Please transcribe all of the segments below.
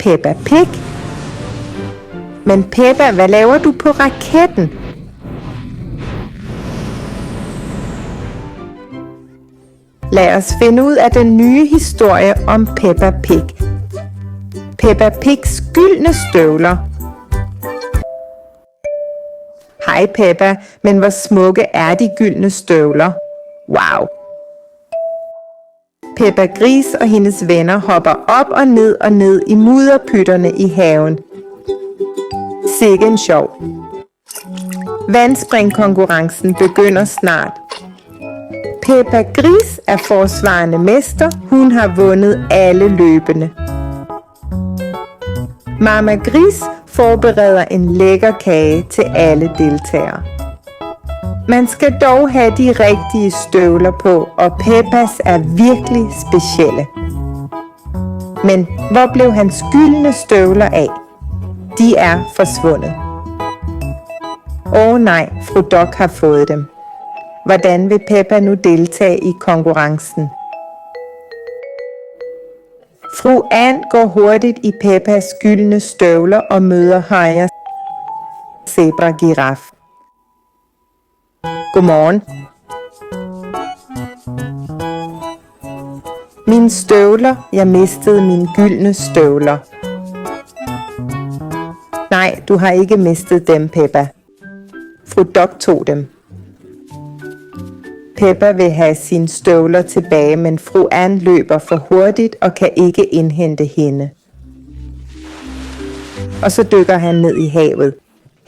Peppa Pig. Men Peppa, hvad laver du på raketten? Lad os finde ud af den nye historie om Peppa Pig. Peppa Pigs gyldne støvler. Hej Peppa, men hvor smukke er de gyldne støvler? Wow! Peppa Gris og hendes venner hopper op og ned i mudderpytterne i haven. Sikke en sjov. Vandspringkonkurrencen begynder snart. Peppa Gris er forsvarende mester. Hun har vundet alle løbene. Mama Gris forbereder en lækker kage til alle deltagere. Man skal dog have de rigtige støvler på, og Peppas er virkelig specielle. Men hvor blev hans gyldne støvler af? De er forsvundet. Nej, fru Dok har fået dem. Hvordan vil Peppa nu deltage i konkurrencen? Fru Ann går hurtigt i Peppas gyldne støvler og møder Højer Zebra Giraf. Godmorgen. Mine støvler, jeg mistede mine gyldne støvler. Nej, du har ikke mistet dem, Peppa. Fru Dok tog dem. Peppa vil have sine støvler tilbage, men fru Ann løber for hurtigt og kan ikke indhente hende. Og så dykker han ned i havet.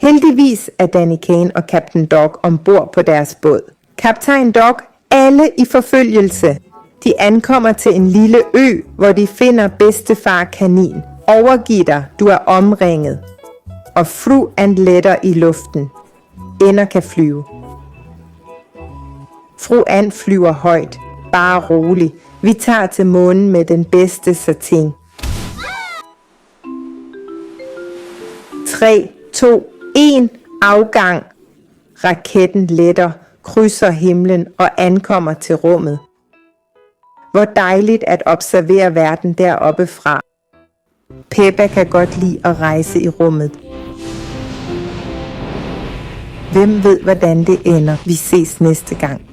Heldigvis er Danny Kane og Captain Dog ombord på deres båd. Kaptajn Dog, alle i forfølgelse. De ankommer til en lille ø, hvor de finder bedstefar Kanin. Overgiv dig, du er omringet. Og fru Ann letter i luften. Ender kan flyve. Fru Ann flyver højt. Bare rolig. Vi tager til månen med den bedste satin. 3, 2, 1. Afgang. Raketten letter, krydser himlen og ankommer til rummet. Hvor dejligt at observere verden deroppe fra. Peppa kan godt lide at rejse i rummet. Hvem ved, hvordan det ender? Vi ses næste gang.